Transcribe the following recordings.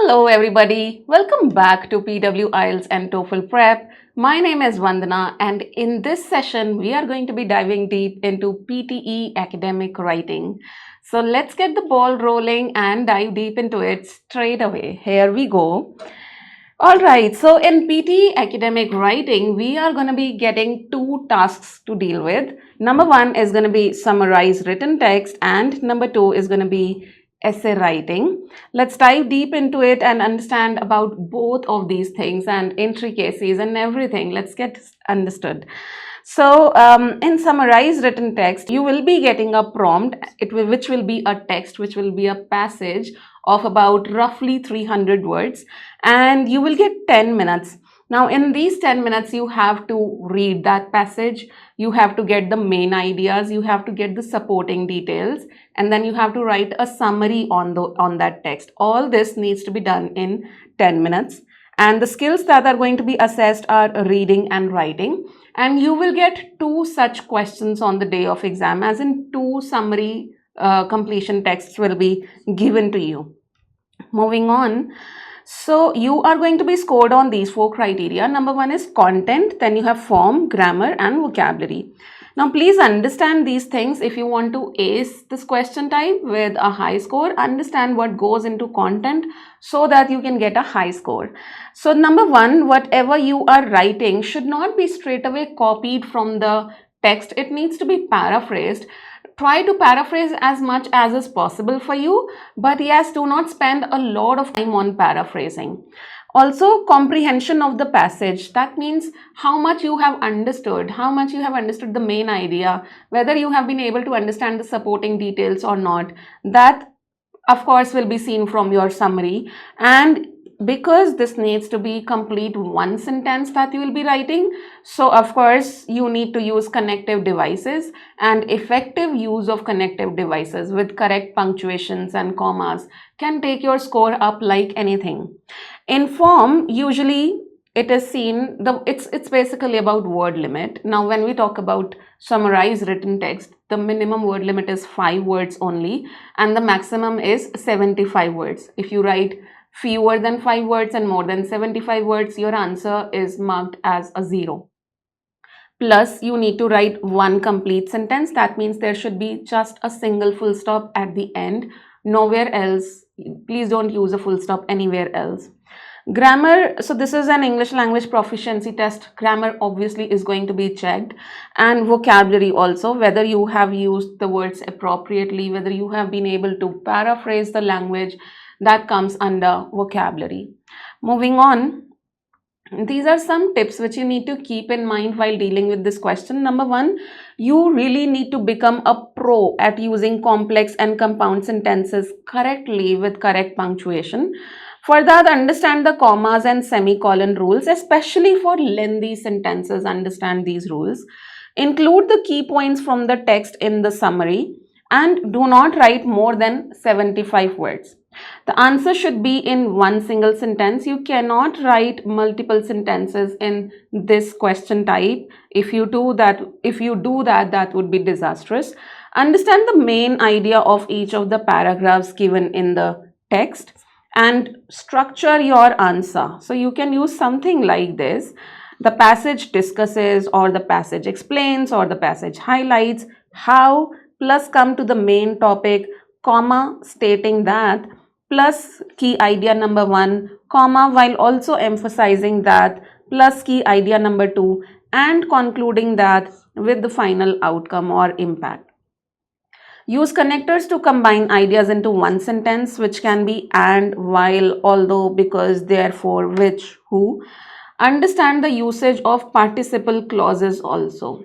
Hello everybody, welcome back to PW IELTS and TOEFL Prep. My name is Vandana and in this session we are going to be diving deep into PTE Academic Writing. So let's get the ball rolling and dive deep into it straight away. Here we go. Alright, so in PTE Academic Writing, we are going to be getting two tasks to deal with. Number one is going to be summarize written text and number two is going to be essay writing. Let's dive deep into it and understand about both of these things and intricacies and everything. Let's get understood. So in summarize written text, you will be getting a prompt, which will be a text, which will be a passage of about roughly 300 words, and you will get 10 minutes. Now in these 10 minutes, you have to read that passage, you have to get the main ideas, you have to get the supporting details, and then you have to write a summary on that text. All this needs to be done in 10 minutes. And the skills that are going to be assessed are reading and writing. And you will get two such questions on the day of exam, as in two summary completion texts will be given to you. Moving on. So you are going to be scored on these four criteria. Number one is content, then you have form, grammar and vocabulary. Now please understand these things. If you want to ace this question type with a high score, understand what goes into content so that you can get a high score. So number one, whatever you are writing should not be straight away copied from the text. It needs to be paraphrased. Try to paraphrase as much as is possible for you, but yes, do not spend a lot of time on paraphrasing. Also, comprehension of the passage. That means how much you have understood, the main idea, whether you have been able to understand the supporting details or not. That, of course, will be seen from your summary. And because this needs to be complete one sentence that you will be writing, so of course you need to use connective devices, and effective use of connective devices with correct punctuations and commas can take your score up like anything. In form, usually it is seen, it's basically about word limit. Now when we talk about summarize written text, the minimum word limit is 5 words only and the maximum is 75 words. If you write fewer than 5 words and more than 75 words, your answer is marked as a 0. Plus, you need to write one complete sentence. That means there should be just a single full stop at the end, nowhere else. Please don't use a full stop anywhere else. Grammar, so this is an English language proficiency test. Grammar obviously is going to be checked, and vocabulary also, whether you have used the words appropriately, whether you have been able to paraphrase the language, that comes under vocabulary. Moving on, these are some tips which you need to keep in mind while dealing with this question. Number one, you really need to become a pro at using complex and compound sentences correctly with correct punctuation. For that, understand the commas and semicolon rules, especially for lengthy sentences. Understand these rules. Include the key points from the text in the summary and do not write more than 75 words. The answer should be in one single sentence. You cannot write multiple sentences in this question type. If you do that, that would be disastrous. Understand the main idea of each of the paragraphs given in the text and structure your answer. So you can use something like this. The passage discusses, or the passage explains, or the passage highlights how, plus come to the main topic, comma, stating that, plus key idea number 1, comma, while also emphasizing that, plus key idea number 2, and concluding that with the final outcome or impact. Use connectors to combine ideas into one sentence, which can be and, while, although, because, therefore, which, who. Understand the usage of participle clauses also.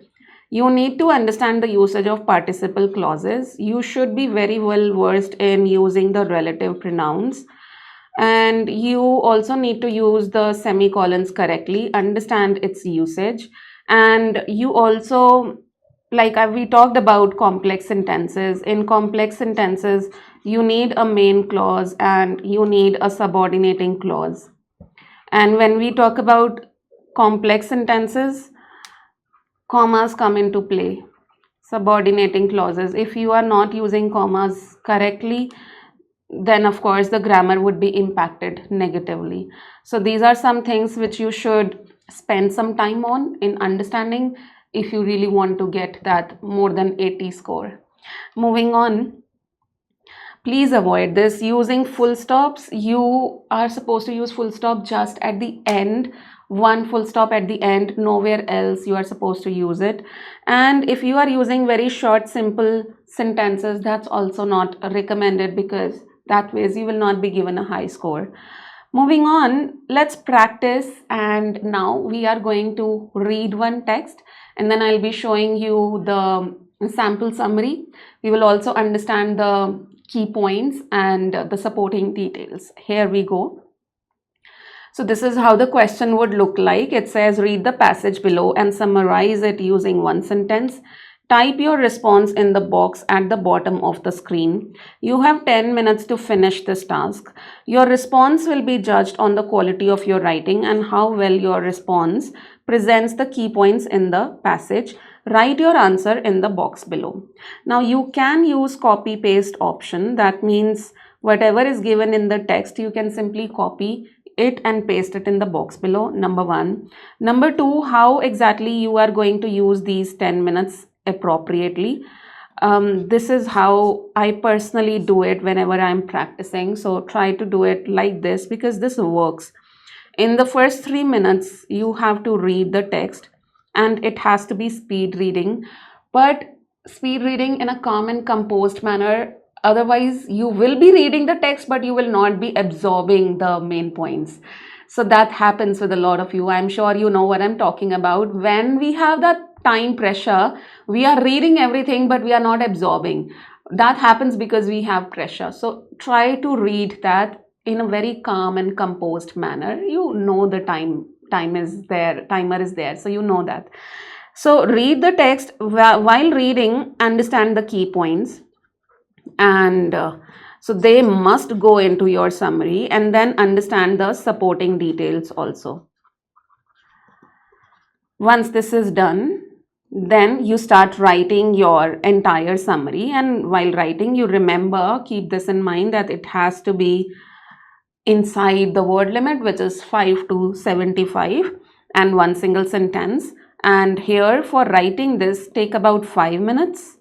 You need to understand the usage of participle clauses. You should be very well versed in using the relative pronouns. And you also need to use the semicolons correctly, understand its usage. And you also, like we talked about complex sentences. In complex sentences, you need a main clause and you need a subordinating clause. And when we talk about complex sentences, commas come into play, subordinating clauses. If you are not using commas correctly, then of course the grammar would be impacted negatively. So these are some things which you should spend some time on in understanding if you really want to get that more than 80 score. Moving on, please avoid this using full stops. You are supposed to use full stop just at the end, one full stop at the end, nowhere else you are supposed to use it. And if you are using very short simple sentences, that's also not recommended, because that ways you will not be given a high score. Moving on, let's practice, and now we are going to read one text and then I'll be showing you the sample summary. We will also understand the key points and the supporting details. Here we go. So this is how the question would look like. It says, read the passage below and summarize it using one sentence. Type your response in the box at the bottom of the screen. You have 10 minutes to finish this task. Your response will be judged on the quality of your writing and how well your response presents the key points in the passage. Write your answer in the box below. Now you can use copy paste option. That means whatever is given in the text, you can simply copy it and paste it in the box below. Number one. Number two, how exactly you are going to use these 10 minutes appropriately. This is how I personally do it whenever I'm practicing. So try to do it like this, because this works. In the first 3 minutes, you have to read the text, and it has to be speed reading, but speed reading in a calm and composed manner. Otherwise, you will be reading the text, but you will not be absorbing the main points. So that happens with a lot of you. I'm sure you know what I'm talking about. When we have that time pressure, we are reading everything, but we are not absorbing. That happens because we have pressure. So try to read that in a very calm and composed manner. You know the timer is there, so you know that. So read the text. While reading, understand the key points, and so they must go into your summary, and then understand the supporting details also. Once this is done, then you start writing your entire summary, and while writing, you remember, keep this in mind, that it has to be inside the word limit, which is 5 to 75 and one single sentence. And here for writing this, take about 5 minutes,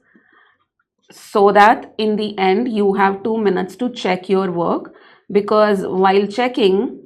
so that in the end you have 2 minutes to check your work. Because while checking,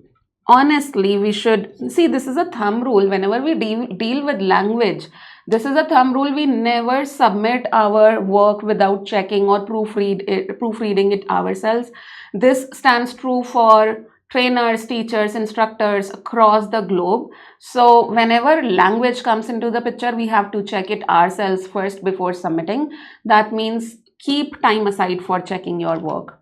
honestly, we should see, this is a thumb rule whenever we deal with language. This is a thumb rule. We never submit our work without checking or proofreading it ourselves. This stands true for trainers, teachers, instructors across the globe. So whenever language comes into the picture, we have to check it ourselves first before submitting. That means keep time aside for checking your work.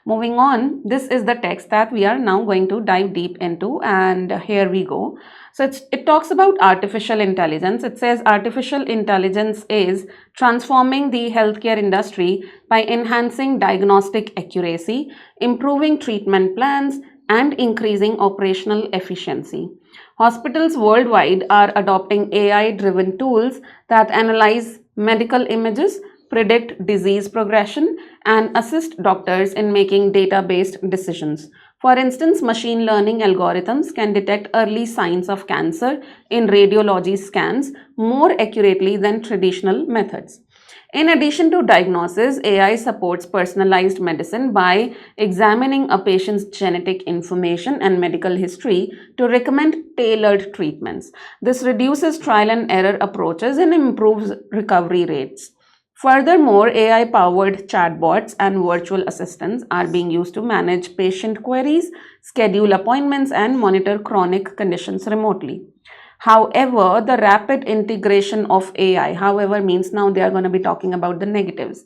Moving on, this is the text that we are now going to dive deep into, and here we go. So it talks about artificial intelligence. It says artificial intelligence is transforming the healthcare industry by enhancing diagnostic accuracy, improving treatment plans, and increasing operational efficiency. Hospitals worldwide are adopting AI-driven tools that analyze medical images, predict disease progression, and assist doctors in making data-based decisions. For instance, machine learning algorithms can detect early signs of cancer in radiology scans more accurately than traditional methods. In addition to diagnosis, AI supports personalized medicine by examining a patient's genetic information and medical history to recommend tailored treatments. This reduces trial and error approaches and improves recovery rates. Furthermore, AI-powered chatbots and virtual assistants are being used to manage patient queries, schedule appointments, and monitor chronic conditions remotely. However, the rapid integration of AI, however means now they are going to be talking about the negatives.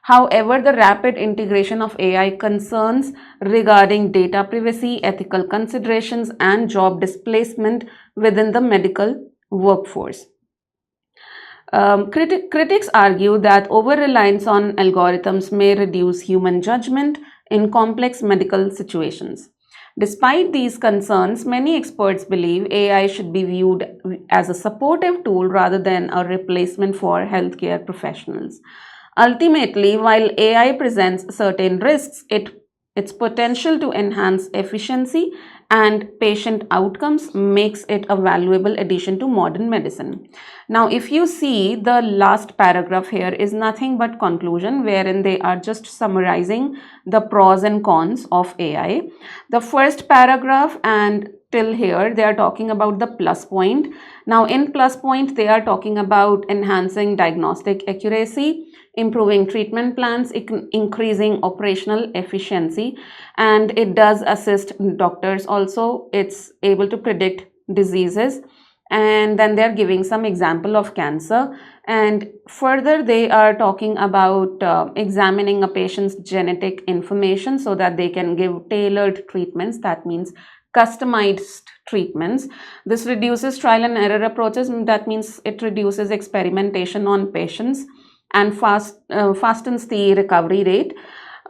However, the rapid integration of AI concerns regarding data privacy, ethical considerations, and job displacement within the medical workforce. Critics argue that over-reliance on algorithms may reduce human judgment in complex medical situations. Despite these concerns, many experts believe AI should be viewed as a supportive tool rather than a replacement for healthcare professionals. Ultimately, while AI presents certain risks, it Its potential to enhance efficiency and patient outcomes makes it a valuable addition to modern medicine. Now, if you see, the last paragraph here is nothing but conclusion, wherein they are just summarizing the pros and cons of AI. The first paragraph and till here, they are talking about the plus point. Now, in plus point, they are talking about enhancing diagnostic accuracy, improving treatment plans, increasing operational efficiency, and it does assist doctors also. It's able to predict diseases, and then they're giving some example of cancer. And further, they are talking about examining a patient's genetic information so that they can give tailored treatments. That means customized treatments. This reduces trial and error approaches. That means it reduces experimentation on patients and fastens the recovery rate.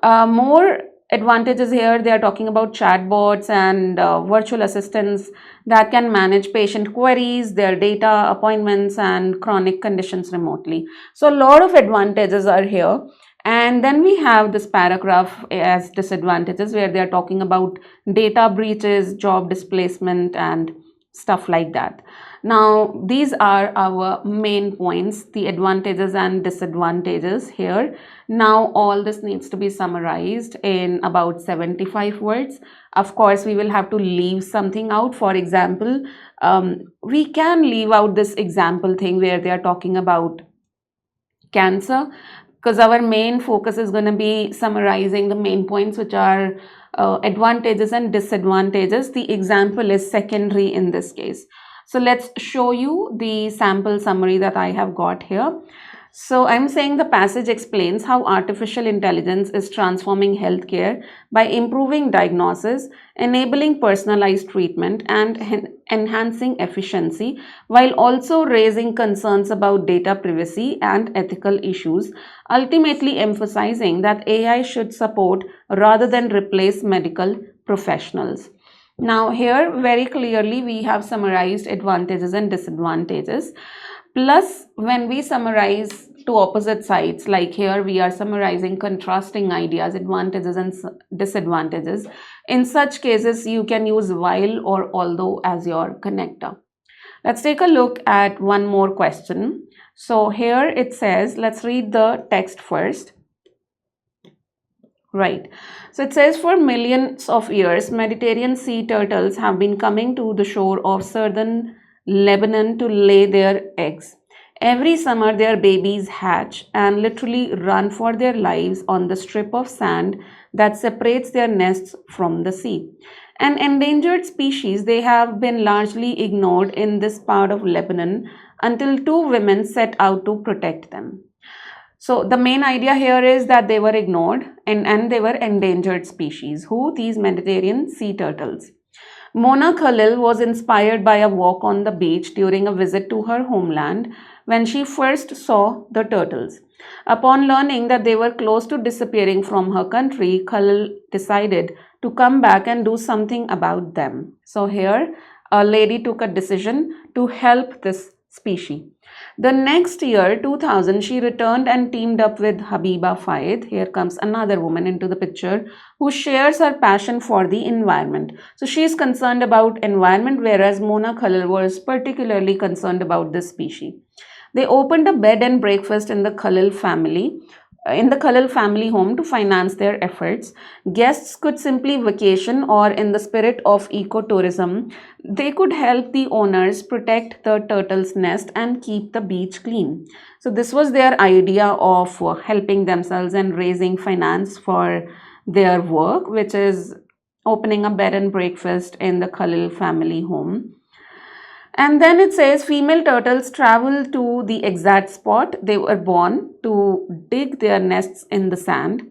More advantages here, they are talking about chatbots and virtual assistants that can manage patient queries, their data, appointments, and chronic conditions remotely. So a lot of advantages are here. And then we have this paragraph as disadvantages, where they are talking about data breaches, job displacement, and stuff like that. Now, these are our main points, the advantages and disadvantages here. Now, all this needs to be summarized in about 75 words. Of course, we will have to leave something out. For example, we can leave out this example thing where they are talking about cancer, because our main focus is going to be summarizing the main points, which are advantages and disadvantages. The example is secondary in this case. So let's show you the sample summary that I have got here. So I'm saying the passage explains how artificial intelligence is transforming healthcare by improving diagnosis, enabling personalized treatment, and enhancing efficiency, while also raising concerns about data privacy and ethical issues, ultimately emphasizing that AI should support rather than replace medical professionals. Now, here very clearly we have summarized advantages and disadvantages. Plus, when we summarize to opposite sides, like here we are summarizing contrasting ideas, advantages and disadvantages. In such cases, you can use while or although as your connector. Let's take a look at one more question. So here it says, let's read the text first. Right. So it says, for millions of years, Mediterranean sea turtles have been coming to the shore of southern Lebanon to lay their eggs. Every summer, their babies hatch and literally run for their lives on the strip of sand that separates their nests from the sea. An endangered species, they have been largely ignored in this part of Lebanon until two women set out to protect them. So the main idea here is that they were ignored and they were endangered species. Who? These Mediterranean sea turtles. Mona Khalil was inspired by a walk on the beach during a visit to her homeland when she first saw the turtles. Upon learning that they were close to disappearing from her country, Khalil decided to come back and do something about them. So here, a lady took a decision to help this species. The next year, 2000, she returned and teamed up with Habiba Faid. Here comes another woman into the picture who shares her passion for the environment. So she is concerned about environment, whereas Mona Khalil was particularly concerned about this species. They opened a bed and breakfast in the Khalil family home to finance their efforts. Guests could simply vacation, or in the spirit of ecotourism, they could help the owners protect the turtle's nest and keep the beach clean. So this was their idea of helping themselves and raising finance for their work, which is opening a bed and breakfast in the Khalil family home. And then it says female turtles travel to the exact spot they were born to dig their nests in the sand,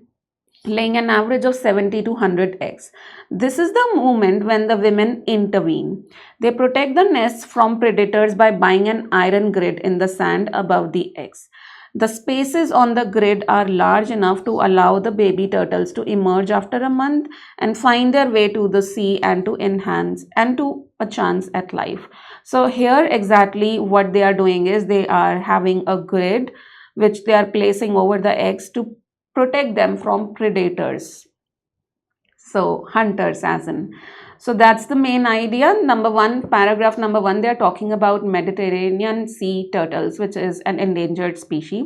laying an average of 70 to 100 eggs. This is the moment when the women intervene. They protect the nests from predators by buying an iron grid in the sand above the eggs. The spaces on the grid are large enough to allow the baby turtles to emerge after a month and find their way to the sea and to enhance and to a chance at life. So here exactly what they are doing is they are having a grid which they are placing over the eggs to protect them from predators. So hunters as in. So that's the main idea. Number one, paragraph number one, they're talking about Mediterranean sea turtles, which is an endangered species.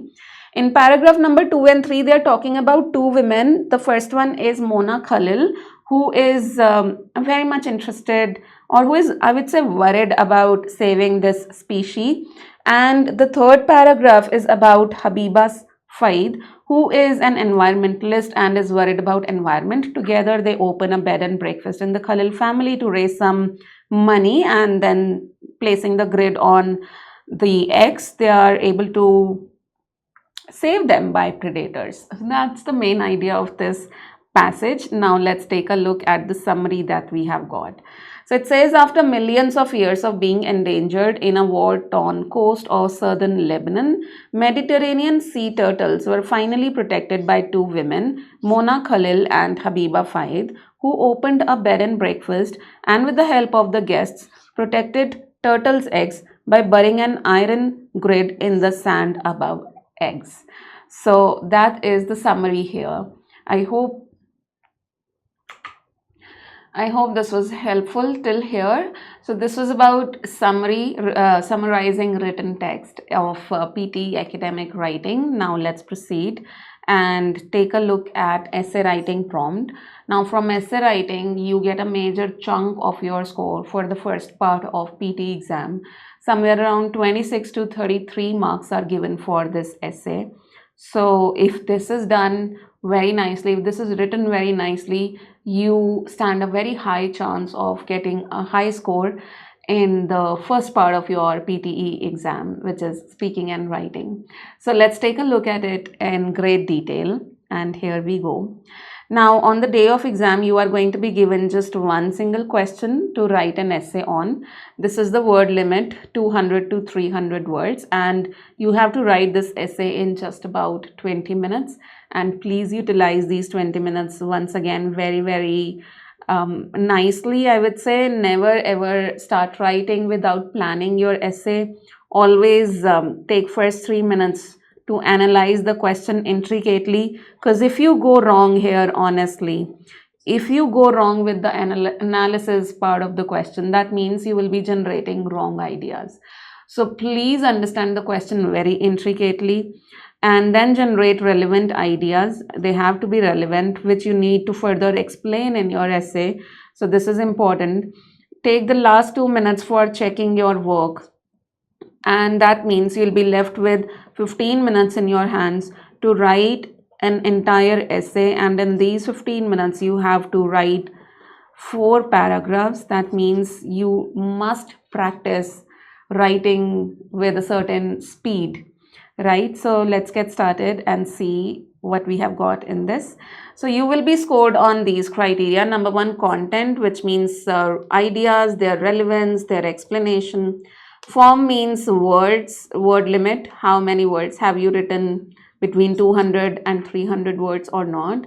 In paragraph number 2 and 3, they're talking about two women. The first one is Mona Khalil, who is very much interested, or who is, I would say, worried about saving this species. And the third paragraph is about Habiba Faid, who is an environmentalist and is worried about environment. Together, they open a bed and breakfast in the Khalil family to raise some money, and then placing the grid on the eggs, they are able to save them by predators. That's the main idea of this passage. Now let's take a look at the summary that we have got. So it says, after millions of years of being endangered in a war-torn coast of southern Lebanon, Mediterranean sea turtles were finally protected by two women, Mona Khalil and Habiba Faid, who opened a bed and breakfast and with the help of the guests protected turtles' eggs by burying an iron grid in the sand above eggs. So that is the summary here. I hope this was helpful till here. So this was about summarizing written text of PTE Academic Writing. Now let's proceed and take a look at essay writing prompt. Now from essay writing, you get a major chunk of your score for the first part of PTE exam. Somewhere around 26 to 33 marks are given for this essay. So if this is done very nicely, if this is written very nicely, you stand a very high chance of getting a high score in the first part of your PTE exam, which is speaking and writing. So let's take a look at it in great detail, and here we go. Now on the day of exam, you are going to be given just one single question to write an essay on. This is the word limit, 200 to 300 words, and you have to write this essay in just about 20 minutes. And please utilize these 20 minutes once again very nicely. I would say never ever start writing without planning your essay. Always take first 3 minutes to analyze the question intricately, because if you go wrong here, honestly, if you go wrong with the analysis part of the question, that means you will be generating wrong ideas. So please understand the question very intricately and then generate relevant ideas. They have to be relevant, which you need to further explain in your essay. So this is important. Take the last 2 minutes for checking your work, and that means you'll be left with 15 minutes in your hands to write an entire essay. And in these 15 minutes, you have to write 4 paragraphs. That means you must practice writing with a certain speed, right? So let's get started and see what we have got in this. So you will be scored on these criteria. Number one, content, which means ideas, their relevance, their explanation. Form means words, word limit, how many words have you written, between 200 and 300 words or not.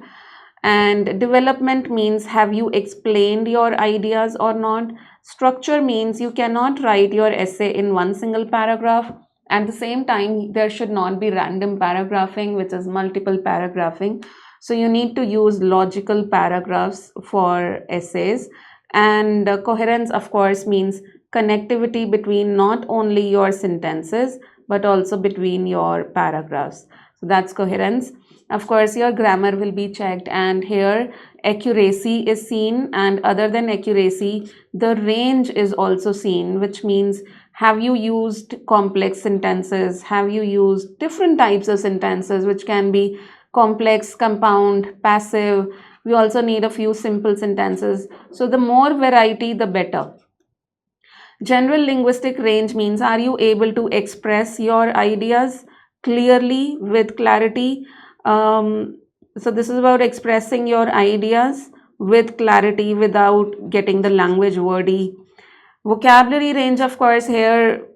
And development means have you explained your ideas or not. Structure means you cannot write your essay in one single paragraph. At the same time, there should not be random paragraphing, which is multiple paragraphing. So you need to use logical paragraphs for essays. And coherence, of course, means connectivity between not only your sentences but also between your paragraphs. So that's coherence. Of course, your grammar will be checked, and here accuracy is seen, and other than accuracy, the range is also seen, which means have you used complex sentences, have you used different types of sentences, which can be complex, compound, passive. We also need a few simple sentences. So the more variety, the better. General linguistic range means are you able to express your ideas clearly with clarity. So this is about expressing your ideas with clarity without getting the language wordy. Vocabulary range, of course, here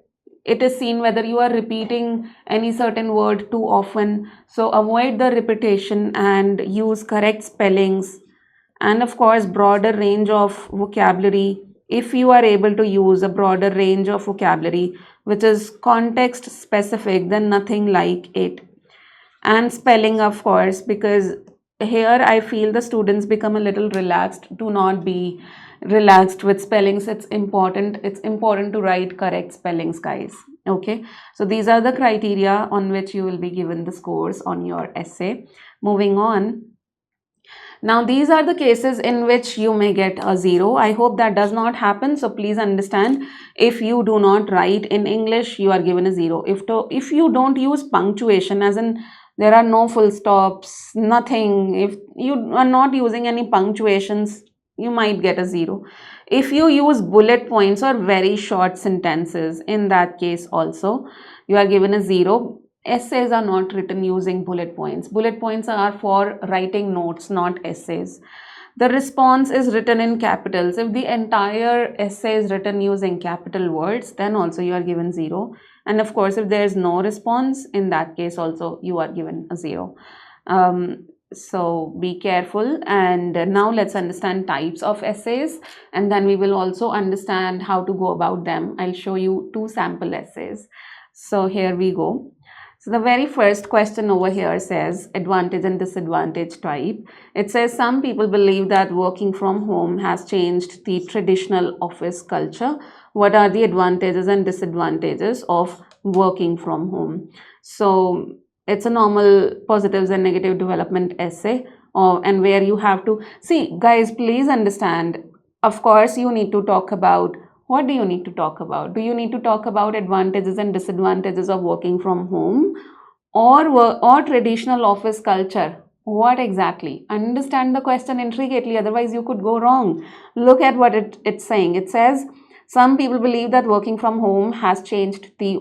it is seen whether you are repeating any certain word too often. So avoid the repetition and use correct spellings. And of course, broader range of vocabulary. If you are able to use a broader range of vocabulary, which is context specific, then nothing like it. And spelling, of course, because here I feel the students become a little relaxed. Do not be relaxed with spellings. It's important to write correct spellings, guys. Okay, so these are the criteria on which you will be given the scores on your essay. Moving on. Now, these are the cases in which you may get a 0. I hope that does not happen. So please understand, if you do not write in English, you are given a 0. If you don't use punctuation, as in there are no full stops, nothing, if you are not using any punctuations, you might get a 0. If you use bullet points or very short sentences, in that case also, you are given a 0. Essays are not written using bullet points. Bullet points are for writing notes, not essays. The response is written in capitals. If the entire essay is written using capital words, then also you are given 0. And of course, if there is no response, in that case also you are given a 0. So be careful. And now let's understand types of essays, and then we will also understand how to go about them. I'll show you 2 sample essays. So here we go. So the very first question over here says advantage and disadvantage type. It says some people believe that working from home has changed the traditional office culture. What are the advantages and disadvantages of working from home? So it's a normal positives and negative development essay, and where you have to see, guys, please understand, of course you need to talk about, what do you need to talk about? Do you need to talk about advantages and disadvantages of working from home or traditional office culture? What exactly? Understand the question intricately, otherwise you could go wrong. Look at what it's saying. It says some people believe that working from home has changed the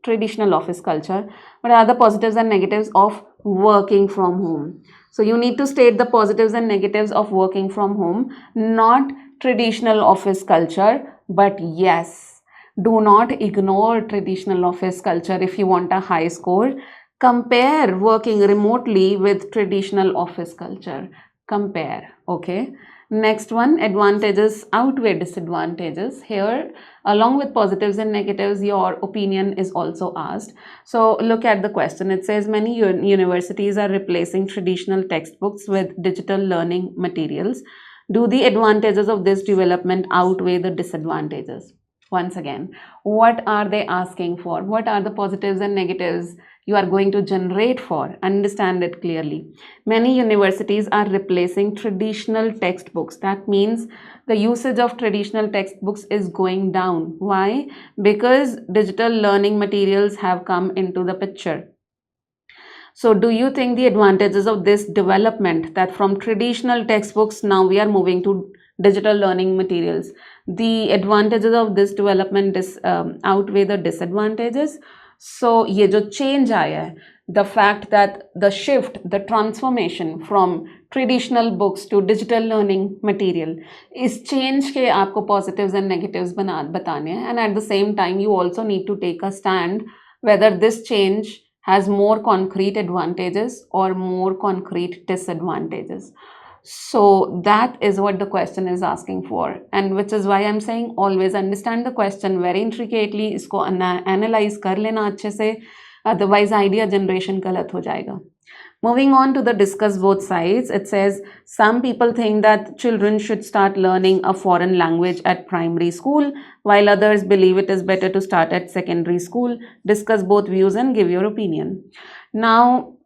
traditional office culture. What are the positives and negatives of working from home? So you need to state the positives and negatives of working from home, not traditional office culture. But yes, do not ignore traditional office culture if you want a high score. Compare working remotely with traditional office culture. Compare, okay? Next one, advantages outweigh disadvantages. Here, along with positives and negatives, your opinion is also asked. So look at the question. It says many universities are replacing traditional textbooks with digital learning materials. Do the advantages of this development outweigh the disadvantages? Once again, what are they asking for? What are the positives and negatives you are going to generate for? Understand it clearly. Many universities are replacing traditional textbooks. That means the usage of traditional textbooks is going down. Why? Because digital learning materials have come into the picture. So do you think the advantages of this development, that from traditional textbooks now we are moving to digital learning materials, the advantages of this development outweigh the disadvantages? So ये जो change आया है, the fact that the shift, the transformation from traditional books to digital learning material, इस change के आपको positives and negatives बताने हैं, and at the same time you also need to take a stand whether this change has more concrete advantages or more concrete disadvantages. So that is what the question is asking for, and which is why I'm saying always understand the question very intricately. इसको analyze कर लेना अच्छे से, otherwise idea generation गलत हो जाएगा. Moving on to the discuss both sides, it says some people think that children should start learning a foreign language at primary school, while others believe it is better to start at secondary school. Discuss both views and give your opinion. Now,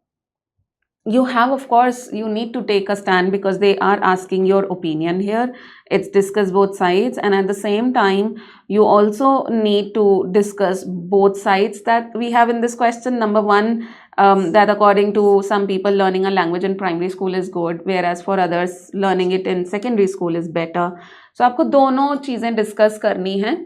you have, of course, you need to take a stand because they are asking your opinion here. It's discuss both sides, and at the same time, you also need to discuss both sides that we have in this question. Number one, that according to some people, learning a language in primary school is good, whereas for others, learning it in secondary school is better. So आपको दोनों चीजें discuss करनी है.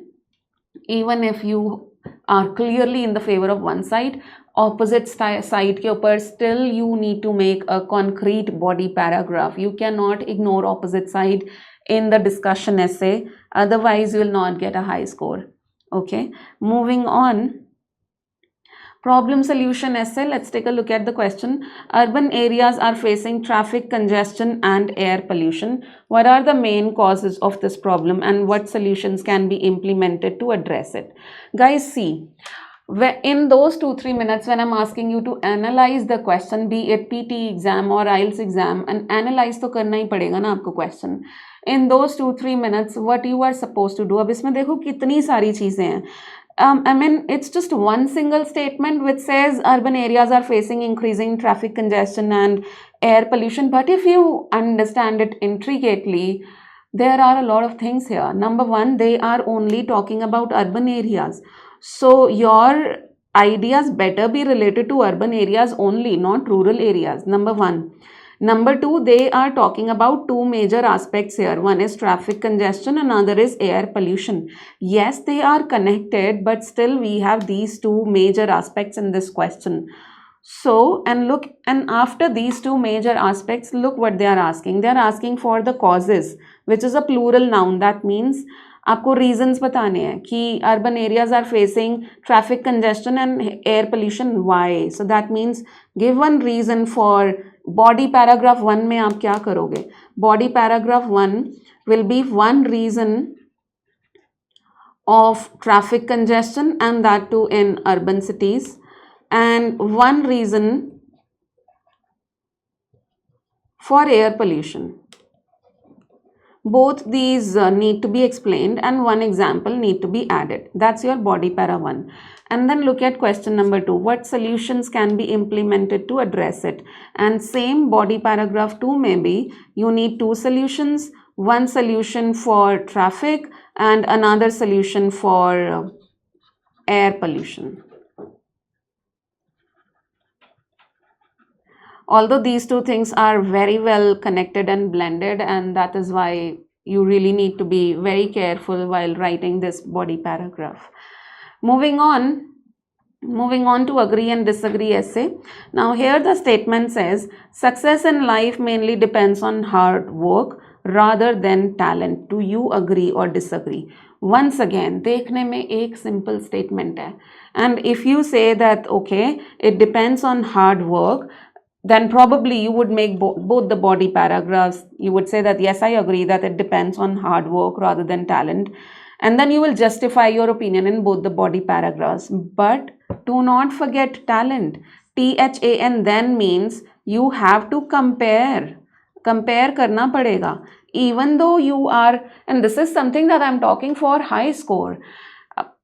Even if you are clearly in the favor of one side, opposite side के ऊपर still you need to make a concrete body paragraph. You cannot ignore opposite side in the discussion essay, otherwise you will not get a high score. Okay, moving on. Problem solution essay. Let's take a look at the question. Urban areas are facing traffic congestion and air pollution. What are the main causes of this problem and what solutions can be implemented to address it? Guys, see, In those 2-3 minutes when I'm asking you to analyze the question, be it PTE exam or IELTS exam, and analyze तो करना ही पड़ेगा ना आपको question. In those 2-3 minutes, what you are supposed to do, अब इसमें देखो कितनी सारी चीज़ें हैं. I mean, it's just one single statement which says urban areas are facing increasing traffic congestion and air pollution. But if you understand it intricately, there are a lot of things here. Number one, they are only talking about urban areas. So your ideas better be related to urban areas only, not rural areas. Number one. Number two, they are talking about two major aspects here. One is traffic congestion, another is air pollution. Yes, they are connected, but still we have these two major aspects in this question. So, and look, and after these two major aspects, look what they are asking. They are asking for the causes, which is a plural noun. That means आपको reasons बताने हैं कि urban areas are facing traffic congestion and air pollution. Why? So that means give one reason for body paragraph 1 में आप क्या करोगे? Body paragraph 1 will be one reason of traffic congestion, and that too in urban cities, and one reason for air pollution. Both these need to be explained and one example need to be added. That's your body para 1. And then look at question number 2. What solutions can be implemented to address it? And same body paragraph 2 maybe you need two solutions. One solution for traffic and another solution for air pollution. Although these two things are very well connected and blended, and that is why you really need to be very careful while writing this body paragraph. Moving on to agree and disagree essay. Now here the statement says, success in life mainly depends on hard work rather than talent. Do you agree or disagree? Once again, देखने में एक simple statement है. And if you say that, okay, it depends on hard work, then probably you would make both the body paragraphs. You would say that, yes, I agree that it depends on hard work rather than talent. And then you will justify your opinion in both the body paragraphs. But do not forget talent. THAN then means you have to compare. Compare karna padega. Even though you are, and this is something that I'm talking for high score.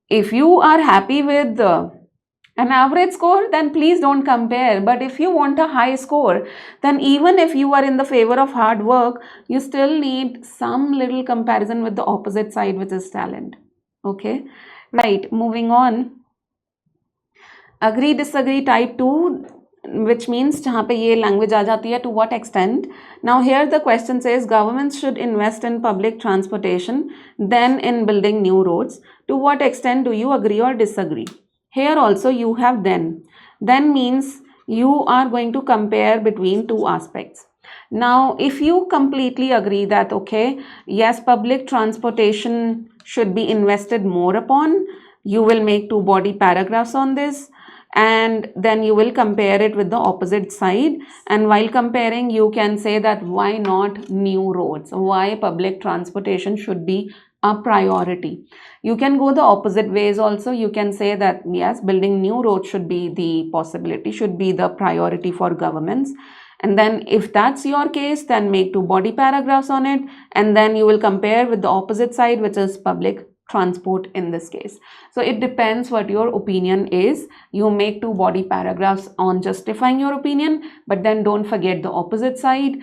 If you are happy with an average score, then please don't compare. But if you want a high score, then even if you are in the favor of hard work, you still need some little comparison with the opposite side, which is talent. Okay, right, moving on. Agree, disagree type 2, which means जहाँ पे ये language आ जाती है, to what extent. Now here the question says governments should invest in public transportation then in building new roads. To what extent do you agree or disagree? Here also you have then. Then means you are going to compare between two aspects. Now if you completely agree that, okay, yes, public transportation should be invested more upon, you will make two body paragraphs on this, and then you will compare it with the opposite side. And while comparing, you can say that why not new roads? Why public transportation should be a priority? You can go the opposite ways also. You can say that yes, building new roads should be the possibility, should be the priority for governments. And then if that's your case, then make two body paragraphs on it, and then you will compare with the opposite side, which is public transport in this case. So it depends what your opinion is. You make two body paragraphs on justifying your opinion, but then don't forget the opposite side.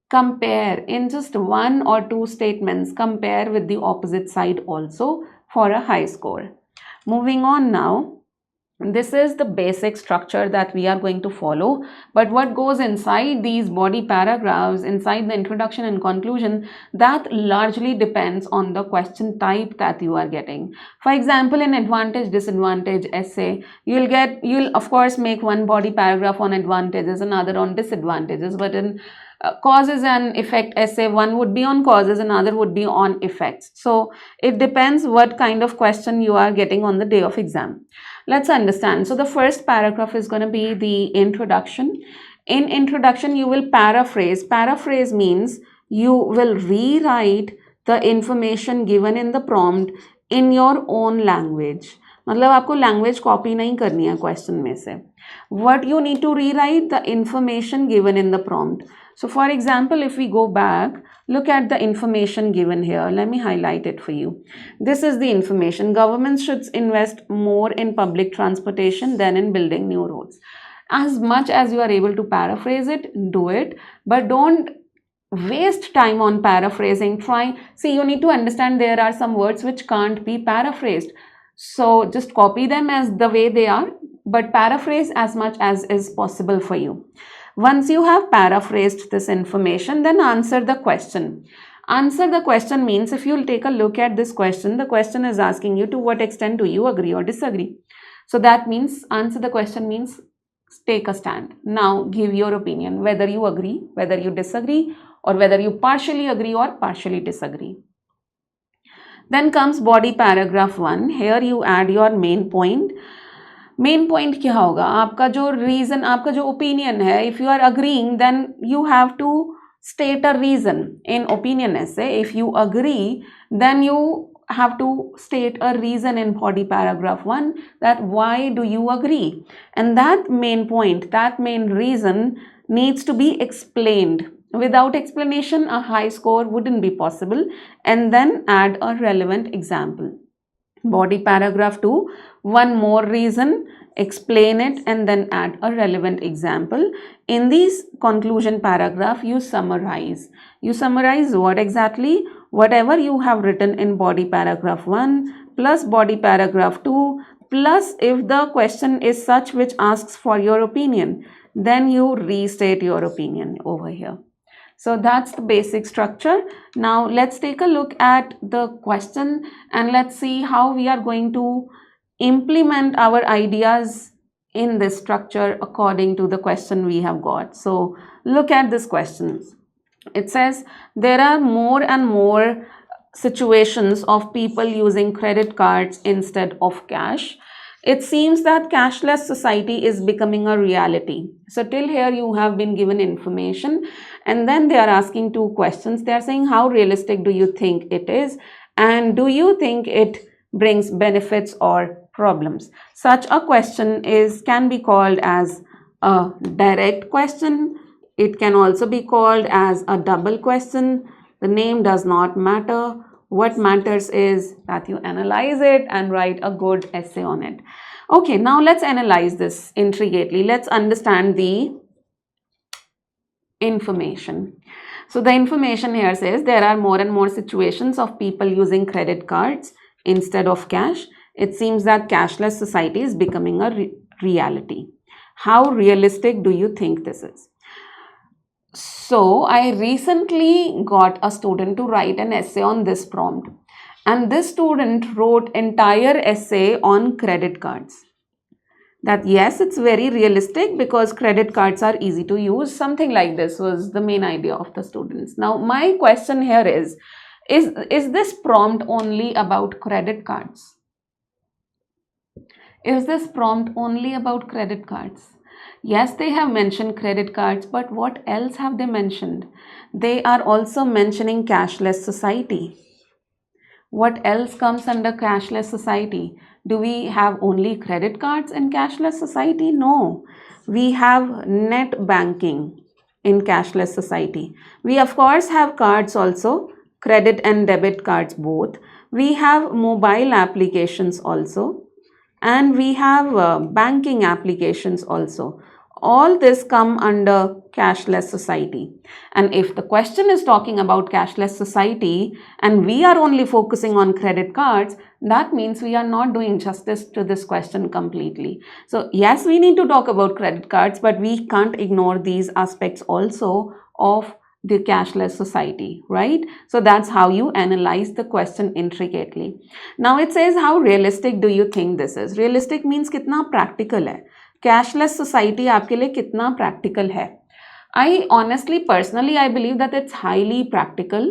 Compare in just one or two statements, compare with the opposite side also for a high score. Moving on now. This is the basic structure that we are going to follow, but what goes inside these body paragraphs, inside the introduction and conclusion, that largely depends on the question type that you are getting. For example, in advantage disadvantage essay, you'll of course make one body paragraph on advantages, another on disadvantages, but in causes and effect essay, one would be on causes, another would be on effects. So it depends what kind of question you are getting on the day of exam. Let's understand. So the first paragraph is going to be the introduction. In introduction, you will paraphrase. Paraphrase means you will rewrite the information given in the prompt in your own language. मतलब आपको language copy नहीं करनी है question में से. What you need to rewrite the information given in the prompt. So for example, if we go back, look at the information given here. Let me highlight it for you. This is the information. Government should invest more in public transportation than in building new roads. As much as you are able to paraphrase it, do it, but don't waste time on paraphrasing. See, you need to understand there are some words which can't be paraphrased. So just copy them as the way they are, but paraphrase as much as is possible for you. Once you have paraphrased this information, then answer the question. Answer the question means, if you'll take a look at this question, the question is asking you to what extent do you agree or disagree. So that means answer the question means take a stand. Now give your opinion, whether you agree, whether you disagree, or whether you partially agree or partially disagree. Then comes body paragraph 1. Here you add your main point. Main point क्या होगा? आपका जो reason, आपका जो opinion है, if you are agreeing, then you have to state a reason. In opinion essay, if you agree, then you have to state a reason in body paragraph 1 that why do you agree, and that main point, that main reason needs to be explained. Without explanation, a high score wouldn't be possible. And then add a relevant example. Body paragraph 2, one more reason, explain it, and then add a relevant example. In this conclusion paragraph, you summarize. You summarize what exactly? Whatever you have written in body paragraph 1 plus body paragraph 2 plus if the question is such which asks for your opinion, then you restate your opinion over here. So that's the basic structure. Now let's take a look at the question and let's see how we are going to implement our ideas in this structure according to the question we have got. So look at this question. It says there are more and more situations of people using credit cards instead of cash. It seems that cashless society is becoming a reality. So till here you have been given information and then they are asking two questions. They are saying how realistic do you think it is and do you think it brings benefits or problems? Such a question can be called as a direct question. It can also be called as a double question. The name does not matter. What matters is that you analyze it and write a good essay on it. Okay, now let's analyze this intricately. Let's understand the information. So the information here says there are more and more situations of people using credit cards instead of cash. It seems that cashless society is becoming a reality. How realistic do you think this is? So I recently got a student to write an essay on this prompt, and this student wrote entire essay on credit cards. That yes, it's very realistic because credit cards are easy to use. Something like this was the main idea of the students. Now my question here is this prompt only about credit cards? Is this prompt only about credit cards? Yes, they have mentioned credit cards, but what else have they mentioned? They are also mentioning cashless society. What else comes under cashless society? Do we have only credit cards in cashless society? No. We have net banking in cashless society. We of course have cards also, credit and debit cards both. We have mobile applications also. And we have banking applications also. All this come under cashless society. And if the question is talking about cashless society and we are only focusing on credit cards, that means we are not doing justice to this question completely. So yes, we need to talk about credit cards, but we can't ignore these aspects also of the cashless society, right? So that's how you analyze the question intricately. Now it says how realistic do you think this is? Realistic means कितना practical है. Cashless society आपके लिए कितना practical है? I honestly, personally, I believe that it's highly practical.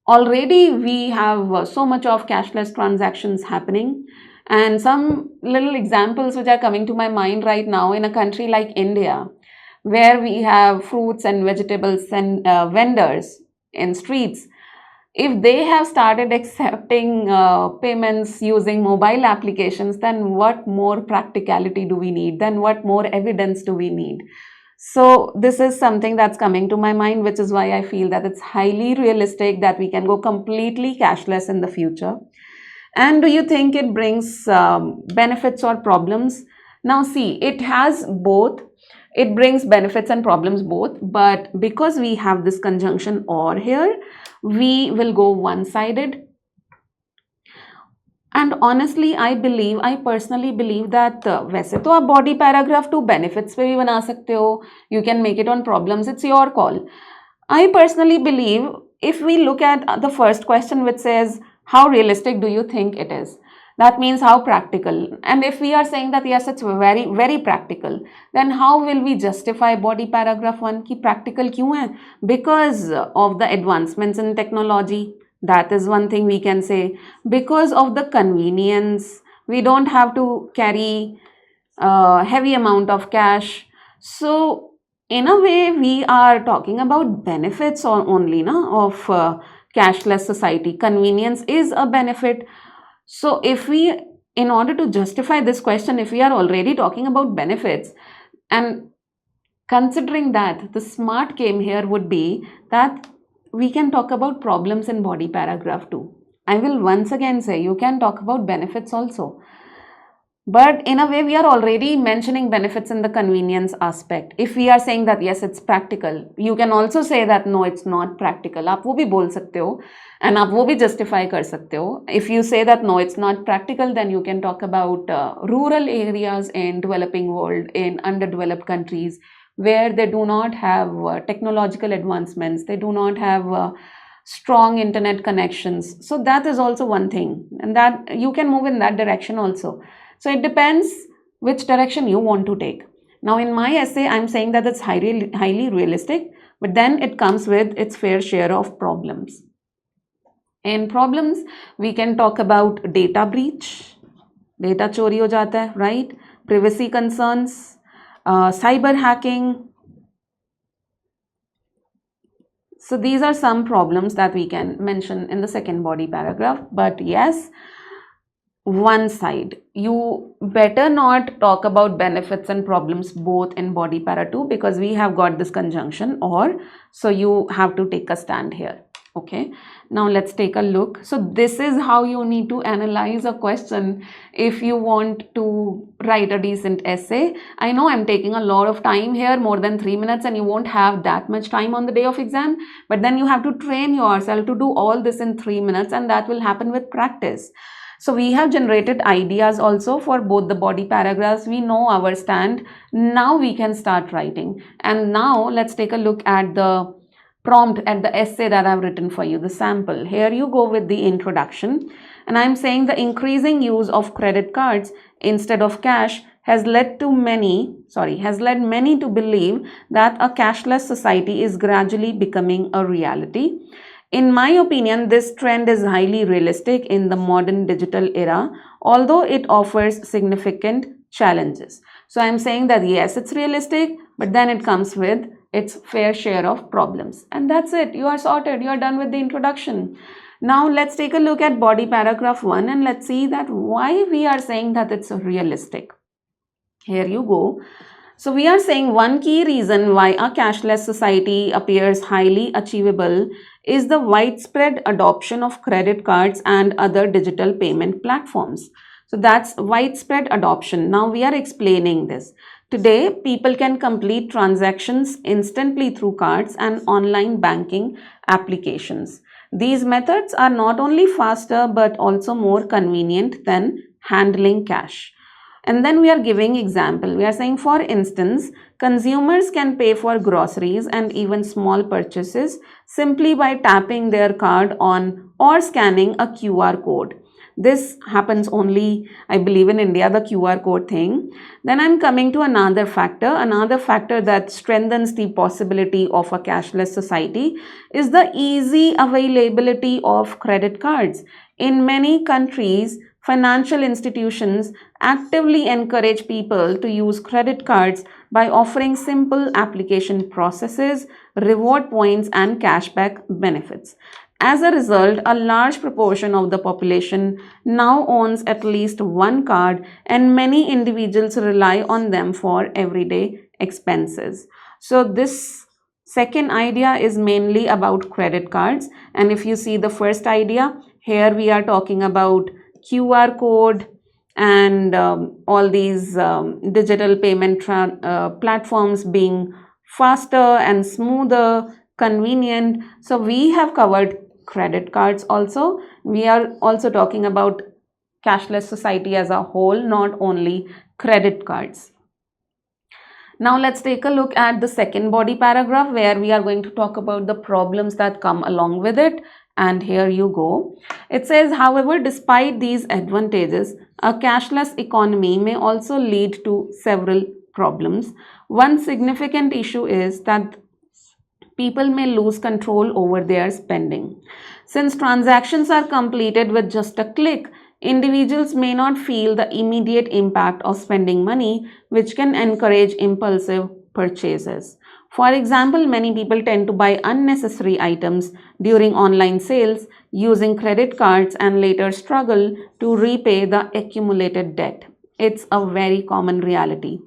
Already we have so much of cashless transactions happening, and some little examples which are coming to my mind right now in a country like India, where we have fruits and vegetables and vendors in streets. If they have started accepting payments using mobile applications, then what more practicality do we need? Then what more evidence do we need? So this is something that's coming to my mind, which is why I feel that it's highly realistic that we can go completely cashless in the future. And do you think it brings benefits or problems? Now see, it has both. It brings benefits and problems both, but because we have this conjunction or here, we will go one-sided. And honestly, I personally believe that वैसे तो आप body paragraph to benefits पे भी बना सकते हो. You can make it on problems. It's your call. I personally believe if we look at the first question, which says, how realistic do you think it is? That means how practical. And if we are saying that yes, it's very, very practical, then how will we justify body paragraph 1 ki practical kyun hai? Because of the advancements in technology. That is one thing we can say. Because of the convenience, we don't have to carry a heavy amount of cash. So in a way, we are talking about benefits only of cashless society. Convenience is a benefit. So if we, in order to justify this question, if we are already talking about benefits, and considering that, the smart game here would be that we can talk about problems in body paragraph 2. I will once again say you can talk about benefits also. But in a way, we are already mentioning benefits in the convenience aspect. If we are saying that yes, it's practical, you can also say that no, it's not practical. आप वो भी बोल सकते हो and आप वो भी justify कर सकते हो. If you say that no, it's not practical, then you can talk about rural areas in developing world, in underdeveloped countries, where they do not have technological advancements, they do not have strong internet connections. So that is also one thing, and that you can move in that direction also. So it depends which direction you want to take. Now in my essay, I'm saying that it's highly realistic, but then it comes with its fair share of problems. In problems, we can talk about data breach, data chori ho jata hai, right? Privacy concerns, cyber hacking. So these are some problems that we can mention in the second body paragraph. But yes, one side, you better not talk about benefits and problems both in body para 2, because we have got this conjunction or, so you have to take a stand here. Okay, now let's take a look. So this is how you need to analyze a question if you want to write a decent essay. I know I'm taking a lot of time here, more than 3 minutes, and you won't have that much time on the day of exam, but then you have to train yourself to do all this in 3 minutes, and that will happen with practice. So we have generated ideas also for both the body paragraphs. We know our stand. Now we can start writing. And now let's take a look at the prompt, at the essay that I've written for you, the sample. Here you go with the introduction. And I'm saying the increasing use of credit cards instead of cash has led many to believe that a cashless society is gradually becoming a reality. In my opinion, this trend is highly realistic in the modern digital era, although it offers significant challenges. So I'm saying that yes, it's realistic, but then it comes with its fair share of problems. And that's it. You are sorted. You are done with the introduction. Now let's take a look at body paragraph 1 and let's see that why we are saying that it's realistic. Here you go. So we are saying one key reason why a cashless society appears highly achievable is the widespread adoption of credit cards and other digital payment platforms. So that's widespread adoption. Now we are explaining this. Today, people can complete transactions instantly through cards and online banking applications. These methods are not only faster but also more convenient than handling cash. And then we are giving example. We are saying, for instance, consumers can pay for groceries and even small purchases simply by tapping their card on or scanning a QR code. This happens only, I believe, in India, the QR code thing. Then I'm coming to another factor that strengthens the possibility of a cashless society is the easy availability of credit cards. In many countries, financial institutions actively encourage people to use credit cards by offering simple application processes, reward points, and cashback benefits. As a result, a large proportion of the population now owns at least one card, and many individuals rely on them for everyday expenses. So this second idea is mainly about credit cards, and if you see the first idea, here we are talking about QR code and all these digital payment platforms being faster and smoother, convenient. So we have covered credit cards also. We are also talking about cashless society as a whole, not only credit cards. Now let's take a look at the second body paragraph, where we are going to talk about the problems that come along with it. And here you go. It says, however, despite these advantages, a cashless economy may also lead to several problems. One significant issue is that people may lose control over their spending. Since transactions are completed with just a click, individuals may not feel the immediate impact of spending money, which can encourage impulsive purchases. For example, many people tend to buy unnecessary items during online sales using credit cards and later struggle to repay the accumulated debt. It's a very common reality.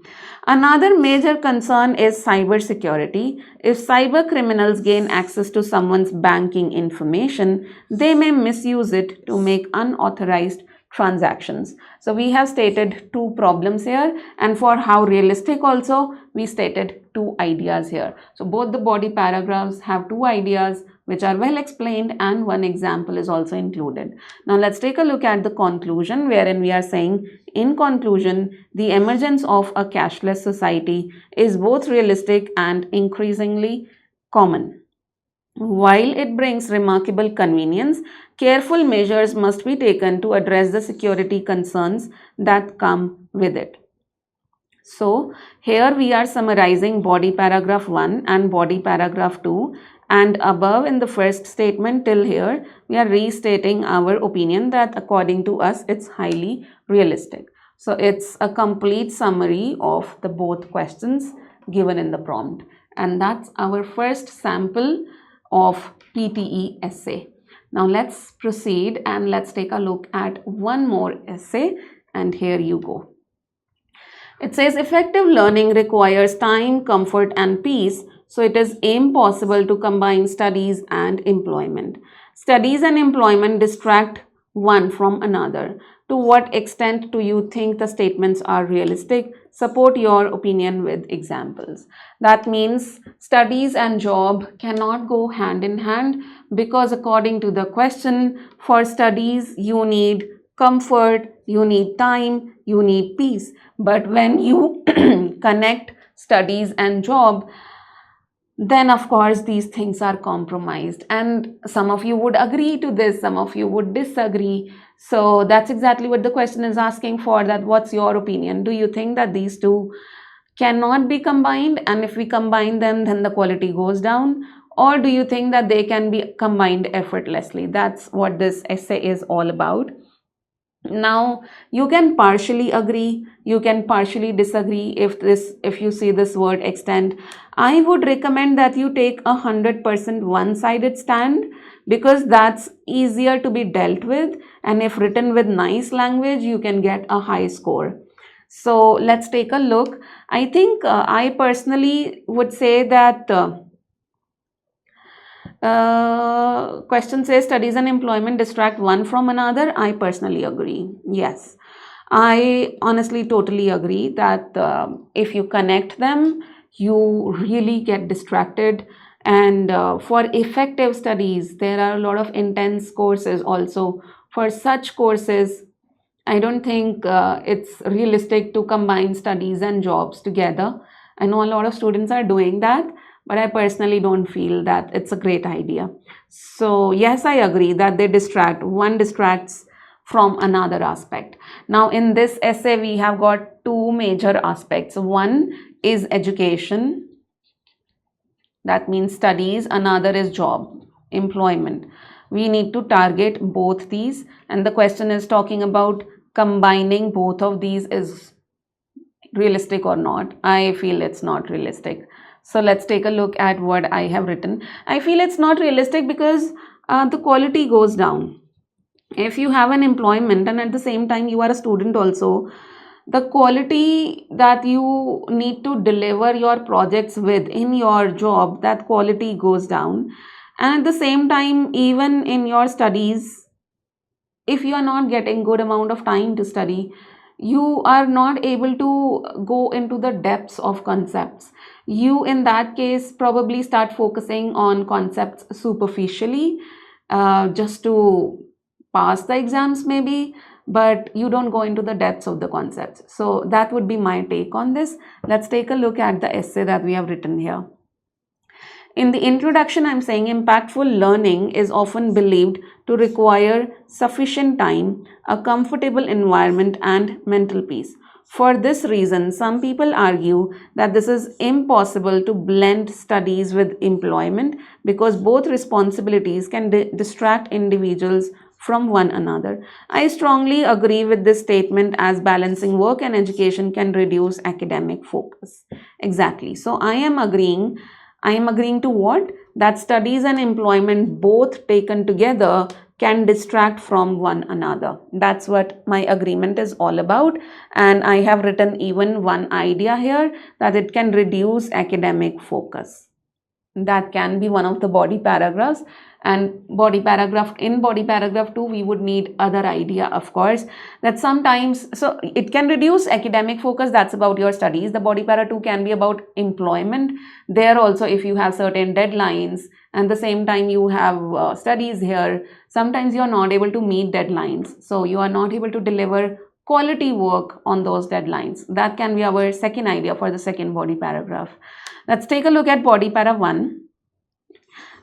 Another major concern is cybersecurity. If cyber criminals gain access to someone's banking information, they may misuse it to make unauthorized transactions. So we have stated two problems here, and for how realistic also we stated two ideas here. So both the body paragraphs have two ideas which are well explained, and one example is also included. Now let's take a look at the conclusion, wherein we are saying, in conclusion, the emergence of a cashless society is both realistic and increasingly common. While it brings remarkable convenience, careful measures must be taken to address the security concerns that come with it. So here we are summarizing body paragraph 1 and body paragraph 2, and above in the first statement till here we are restating our opinion that according to us it's highly realistic. So it's a complete summary of the both questions given in the prompt, and that's our first sample of PTE essay. Now let's proceed and let's take a look at one more essay, and here you go. It says, effective learning requires time, comfort and peace, so it is impossible to combine studies and employment. Studies and employment distract one from another. To what extent do you think the statements are realistic? Support your opinion with examples. That means studies and job cannot go hand in hand, because according to the question, for studies you need comfort, you need time, you need peace. But when you connect studies and job, then of course these things are compromised, and some of you would agree to this, some of you would disagree. So that's exactly what the question is asking for, that what's your opinion? Do you think that these two cannot be combined, and if we combine them then the quality goes down, or do you think that they can be combined effortlessly? That's what this essay is all about. Now you can partially agree, you can partially disagree. If you see this word extend, I would recommend that you take 100% one-sided stand, because that's easier to be dealt with, and if written with nice language you can get a high score. So let's take a look. I think I personally would say that question says studies and employment distract one from another. I personally agree. Yes, I honestly totally agree that if you connect them, you really get distracted. And for effective studies, there are a lot of intense courses also. For such courses, I don't think it's realistic to combine studies and jobs together. I know a lot of students are doing that, but I personally don't feel that it's a great idea. So yes, I agree that they distract. One distracts from another aspect. Now in this essay, we have got two major aspects. One is education. That means studies. Another is job, employment. We need to target both these. And the question is talking about combining both of these is realistic or not. I feel it's not realistic. So let's take a look at what I have written. I feel it's not realistic because the quality goes down. If you have an employment and at the same time you are a student also, the quality that you need to deliver your projects with in your job, that quality goes down. And at the same time, even in your studies, if you are not getting good amount of time to study, you are not able to go into the depths of concepts. You in that case probably start focusing on concepts superficially, just to pass the exams maybe, but you don't go into the depths of the concepts. So that would be my take on this. Let's take a look at the essay that we have written here. In the introduction, I'm saying impactful learning is often believed to require sufficient time, a comfortable environment, and mental peace. For this reason, some people argue that this is impossible to blend studies with employment because both responsibilities can distract individuals from one another. I strongly agree with this statement, as balancing work and education can reduce academic focus. Exactly. So I am agreeing to what? That studies and employment both taken together can distract from one another. That's what my agreement is all about. And I have written even one idea here, that it can reduce academic focus. That can be one of the body paragraphs. And body paragraph 2, we would need other idea, of course, that sometimes, so it can reduce academic focus, that's about your studies. The body para 2 can be about employment. There also, if you have certain deadlines and the same time you have studies here, sometimes you are not able to meet deadlines, so you are not able to deliver quality work on those deadlines. That can be our second idea for the second body paragraph. Let's take a look at body para 1.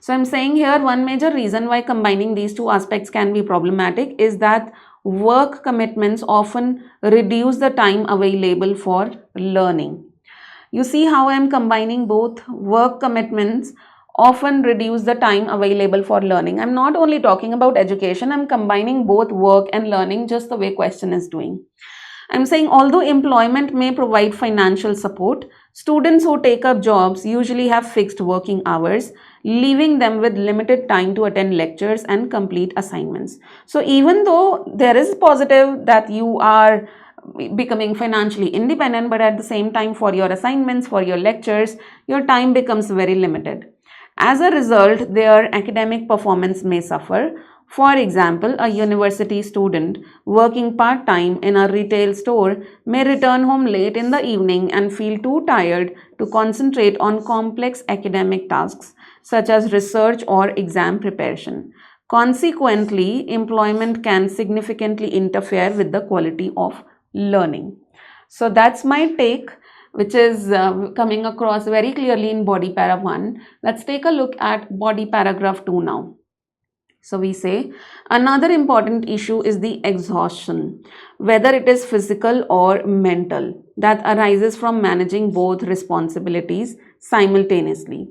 So I'm saying here, one major reason why combining these two aspects can be problematic is that work commitments often reduce the time available for learning. You see how I'm combining both? Work commitments often reduce the time available for learning. I'm not only talking about education, I'm combining both work and learning, just the way question is doing. I'm saying although employment may provide financial support, students who take up jobs usually have fixed working hours, leaving them with limited time to attend lectures and complete assignments. So even though there is positive that you are becoming financially independent, but at the same time for your assignments, for your lectures, your time becomes very limited. As a result, their academic performance may suffer. For example, a university student working part-time in a retail store may return home late in the evening and feel too tired to concentrate on complex academic tasks such as research or exam preparation. Consequently, employment can significantly interfere with the quality of learning. So that's my take, which is coming across very clearly in body para 1. Let's take a look at body paragraph 2 now. So we say, another important issue is the exhaustion, whether it is physical or mental, that arises from managing both responsibilities simultaneously.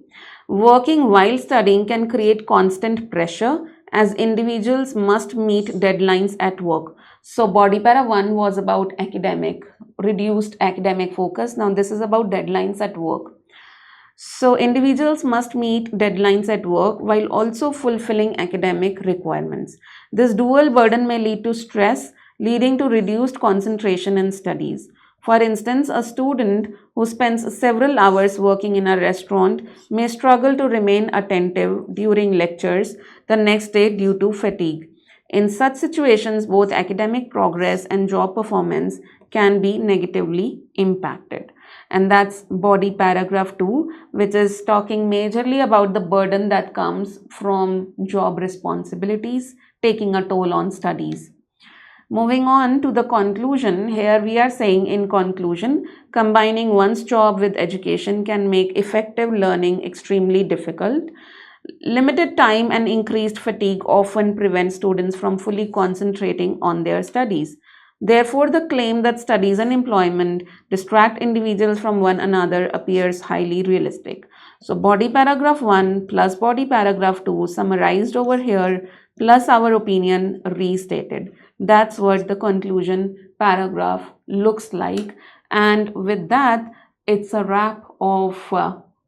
Working while studying can create constant pressure, as individuals must meet deadlines at work. So body para 1 was about academic, reduced academic focus. Now this is about deadlines at work. So individuals must meet deadlines at work while also fulfilling academic requirements. This dual burden may lead to stress, leading to reduced concentration in studies. For instance, a student who spends several hours working in a restaurant may struggle to remain attentive during lectures the next day due to fatigue. In such situations, both academic progress and job performance can be negatively impacted. And that's body paragraph 2, which is talking majorly about the burden that comes from job responsibilities taking a toll on studies. Moving on to the conclusion, here we are saying, in conclusion, combining one's job with education can make effective learning extremely difficult. Limited time and increased fatigue often prevent students from fully concentrating on their studies. Therefore, the claim that studies and employment distract individuals from one another appears highly realistic. So, body paragraph 1 plus body paragraph 2 summarized over here, plus our opinion restated. That's what the conclusion paragraph looks like. And with that, it's a wrap of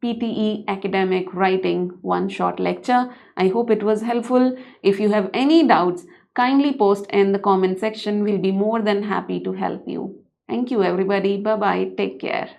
PTE Academic Writing one short lecture. I hope it was helpful. If you have any doubts, kindly post in the comment section. We'll be more than happy to help you. Thank you everybody. Bye bye. Take care.